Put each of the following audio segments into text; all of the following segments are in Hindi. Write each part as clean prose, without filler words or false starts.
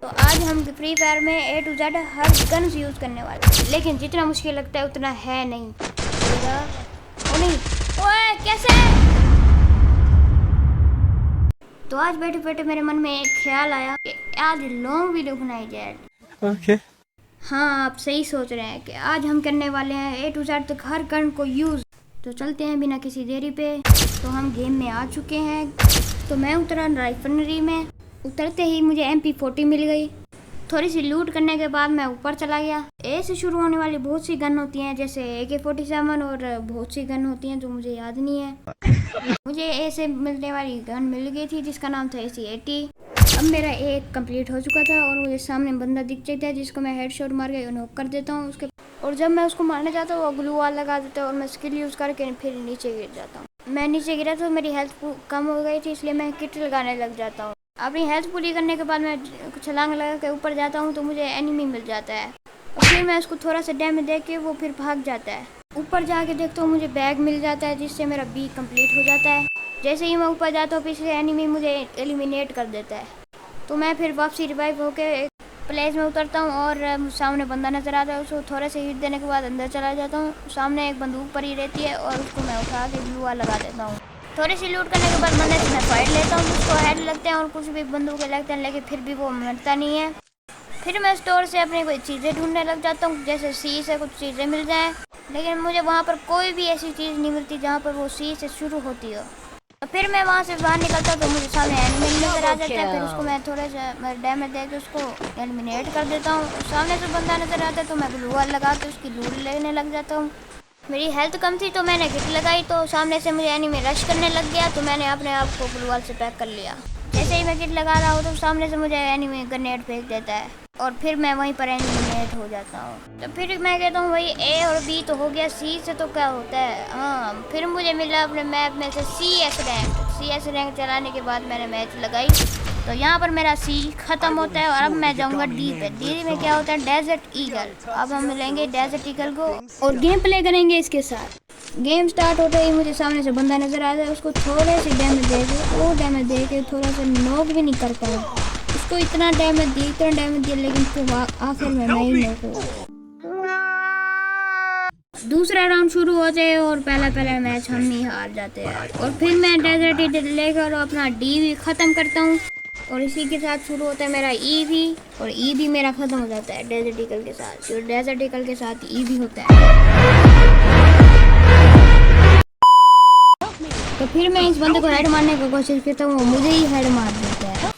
तो आज हम फ्री फायर में ए टू जेड हर गन्स यूज़ करने वाले हैं, लेकिन जितना मुश्किल लगता है उतना है नहीं। ओ नहीं, ओए कैसे? तो आज बैठे बैठे मेरे मन में एक ख्याल आया कि आज लॉन्ग वीडियो बनाई जाए। ओके। हाँ, आप सही सोच रहे हैं कि आज हम करने वाले हैं ए टू जेड तक हर गन को यूज़। तो चलते हैं बिना किसी देरी पे। तो हम गेम में आ चुके हैं। तो मैं उतरा राइफलरी में। उतरते ही मुझे MP40 मिल गई। थोड़ी सी लूट करने के बाद मैं ऊपर चला गया। ए से शुरू होने वाली बहुत सी गन होती हैं, जैसे AK-47 और बहुत सी गन होती हैं जो मुझे याद नहीं है। मुझे ए से मिलने वाली गन मिल गई थी जिसका नाम था AC-80। अब मेरा एक कंप्लीट हो चुका था और मुझे सामने बंदा दिख जाता है जिसको मैं हेडशॉट मार के नॉक कर देता हूँ उसके। और जब मैं उसको मारने जाता हूँ वो ग्लू वॉल लगा देता है और मैं स्किल यूज़ करके फिर नीचे गिर जाता हूँ। मैं नीचे गिरा तो मेरी हेल्थ कम हो गई थी, इसलिए मैं किट लगाने लग जाता हूँ। अपनी हेल्थ पूरी करने के बाद मैं छलांग लगा के ऊपर जाता हूँ तो मुझे एनिमी मिल जाता है और फिर मैं उसको थोड़ा सा डैमेज दे के वो फिर भाग जाता है। ऊपर जाके देखता हूँ मुझे बैग मिल जाता है जिससे मेरा बी कंप्लीट हो जाता है। जैसे ही मैं ऊपर जाता हूँ पीछे एनिमी मुझे एलिमिनेट कर देता है। तो मैं फिर वापसी रिवाइव होके प्लेस में उतरता हूँ और सामने बंदा नज़र आता है। उसको थोड़े से हिट देने के बाद अंदर चला जाता हूँ। सामने एक बंदूक पड़ी रहती है और उसको मैं उठा के ग्लू वॉल लगा देता हूँ। थोड़ी सी लूट करने के बाद बंदे से मैं फाइट लेता हूँ, उसको हेड लगते हैं और कुछ भी बंदूकें लगते हैं, लेकिन फिर भी वो मरता नहीं है। फिर मैं स्टोर से अपनी कोई चीज़ें ढूंढने लग जाता हूँ, जैसे सी से कुछ चीज़ें मिल जाएँ, लेकिन मुझे वहाँ पर कोई भी ऐसी चीज़ नहीं मिलती जहाँ पर वो सी से शुरू होती हो। तो फिर मैं वहाँ से बाहर निकलता तो मुझे सामने एनिमी नज़र आ जाता है। फिर उसको मैं थोड़ा सा डैमेज दे के उसको एलिमिनेट कर देता हूँ। सामने से बंदा नज़र आता है तो मैं ग्लू वॉल लगा के उसकी लूट लेने लग जाता हूँ। मेरी हेल्थ कम थी तो मैंने किट लगाई तो सामने से मुझे एनिमी रश करने लग गया, तो मैंने अपने आप को ग्लू वॉल से पैक कर लिया। जैसे ही मैं किट लगा रहा हूँ तो सामने से मुझे एनिमी ग्रेनेड फेंक देता है और फिर मैं वहीं पर एलिमिनेट हो जाता हूँ। तो फिर मैं कहता हूँ भाई ए और बी तो हो गया, सी से तो क्या होता है। हाँ, फिर मुझे मिला अपने मैप में से CS रैंक चलाने के बाद मैंने मैच लगाई तो यहाँ पर मेरा सी ख़त्म होता है और अब मैं जाऊँगा डी पे। डी में क्या होता है, डेजर्ट ईगल। अब हम मिलेंगे डेजर्ट ईगल को और गेम प्ले करेंगे इसके साथ। गेम स्टार्ट होते ही मुझे सामने से बंदा नज़र आता है, उसको थोड़े से डैमेज दे के थोड़ा सा नॉक भी नहीं कर पाया। उसको इतना डैमेज दिया लेकिन फिर आखिर में मैं ही नॉक हुआ। दूसरा राउंड शुरू होते हैं और पहला मैच हम ही हार जाते हैं और फिर मैं डेजर्ट ईगल लेकर अपना डी भी ख़त्म करता हूँ और इसी के साथ शुरू होता है मेरा ई भी, और ई भी मेरा ख़त्म हो जाता है डेजर्ट ईगल के साथ। जो डेजर्ट ईगल के साथ ई भी होता है। तो फिर मैं इस बंदे को हेड मारने की कोशिश करता हूँ, वो मुझे ही हेड मार देता है।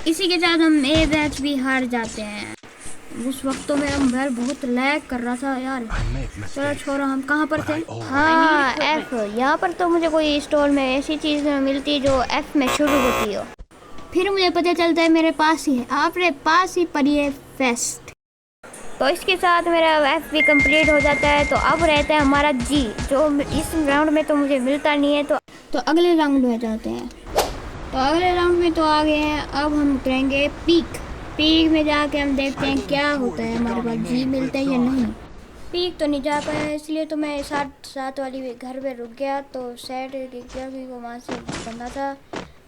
इसी के साथ हम ए मैच भी हार जाते हैं। उस वक्त तो मेरा मोबाइल बहुत लैग कर रहा था यार। चलो छोड़ो, हम कहाँ पर थे? हाँ, F। यहाँ पर तो मुझे कोई स्टोर में ऐसी चीज़ मिलती जो F में शुरू होती हो। फिर मुझे पता चलता है मेरे पास ही है, आपने पास ही पड़ी है फेस्ट। तो इसके साथ मेरा F भी कंप्लीट हो जाता है। तो अब रहता है हमारा G, जो इस राउंड में तो मुझे मिलता नहीं है। तो अगले राउंड में जाते हैं। तो अगले राउंड में तो आ गए हैं। अब हम उतरेंगे पीक में जाके हम देखते हैं क्या होता है, हमारे पास जी मिलता है या नहीं। पीक तो नहीं जा पाया, इसलिए तो मैं साथ वाली घर पे रुक गया। तो सेट क्योंकि वो वहाँ से बंदा था,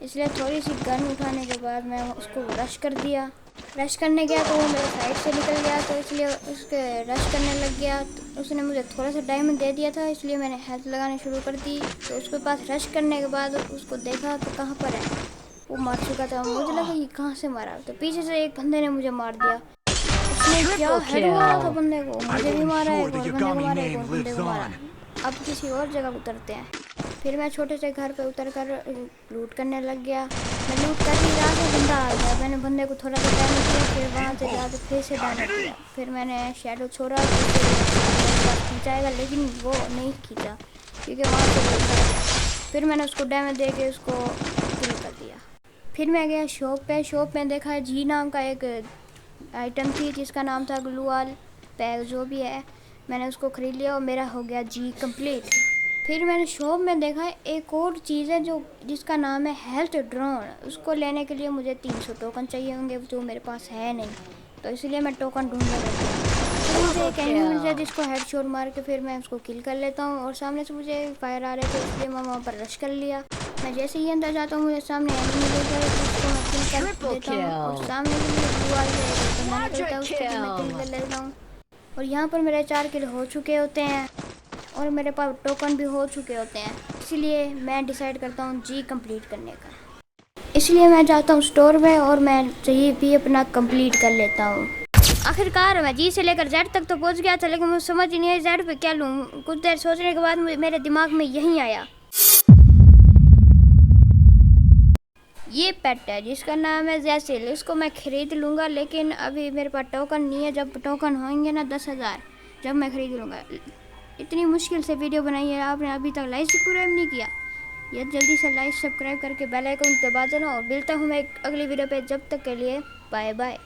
इसलिए थोड़ी सी गन उठाने के बाद मैं उसको रश कर दिया। रश करने गया तो वो मेरे साइड से निकल गया, तो इसलिए उसके रश करने लग गया। तो उसने मुझे थोड़ा सा डैमेज दे दिया था, इसलिए मैंने हेल्थ लगानी शुरू कर दी। तो उसके पास रश करने के बाद उसको देखा तो कहाँ पर है, वो मार चुका था। मुझे लगा ये कहाँ से मारा, तो पीछे से एक बंदे ने मुझे मार दिया। उसने क्या हेड मारा था बंदे को, मुझे भी मारा, एक और बंदे को मारा, एक और बंदे को मारा। अब किसी और जगह उतरते हैं। फिर मैं छोटे से घर पे उतर कर लूट करने लग गया। मैं लूट कर ही रहा था, बंदा आ गया। मैंने बंदे को थोड़ा सा डैमेज किया, फिर वहाँ से जाकर फिर से डैमेज किया। फिर मैंने शैडो छोड़ा, खींचाएगा लेकिन वो नहीं खींचा क्योंकि वहाँ से फिर मैंने उसको डैमेज दे के उसको किल कर दिया। फिर मैं गया शॉप में देखा जी नाम का एक आइटम थी जिसका नाम था ग्लू वॉल पैक, जो भी है। मैंने उसको ख़रीद लिया और मेरा हो गया जी कंप्लीट। फिर मैंने शॉप में देखा एक और चीज़ है जिसका नाम है हेल्थ ड्रोन। उसको लेने के लिए मुझे 300 टोकन चाहिए होंगे, जो मेरे पास है नहीं, तो इसलिए मैं टोकन ढूंढने लगा। फिर मुझे एक एनिमी मिल जाए जिसको हेड शॉट मार के फिर मैं उसको किल कर लेता हूँ। और सामने से मुझे फायर आ रहे थे, इसलिए मैं वहाँ पर रश कर लिया। मैं जैसे ही अंदर जाता हूँ मुझे सामने एनिमी देता है, जिसको मैं किल कर देता हूँ। और सामने भी ब्लू वाली है तो मैंने कहता है उसको भी मैं किल कर लेता हूँ। और यहाँ पर मेरे 4 किल हो चुके होते हैं और मेरे पास टोकन भी हो चुके होते हैं। इसलिए मैं डिसाइड करता हूँ जी कंप्लीट करने का। इसलिए मैं जाता हूँ स्टोर में और मैं जी भी अपना कंप्लीट कर लेता हूँ। आखिरकार मैं जी से लेकर जेड तक तो पहुँच गया था, लेकिन मुझे समझ ही नहीं आया जेड पे क्या लूँ। कुछ देर सोचने के बाद मेरे दिमाग में यही आया, ये पेट है जिसका नाम है जैसिल, इसको मैं खरीद लूँगा। लेकिन अभी मेरे पास टोकन नहीं है, जब टोकन होंगे ना 10,000 जब मैं खरीद लूँगा। इतनी मुश्किल से वीडियो बनाई है आपने, अभी तक लाइक सब्सक्राइब नहीं किया। ये जल्दी से लाइक सब्सक्राइब करके बेल आइकन दबा देना। और मिलता हूँ मैं अगली वीडियो पे, जब तक के लिए बाय बाय।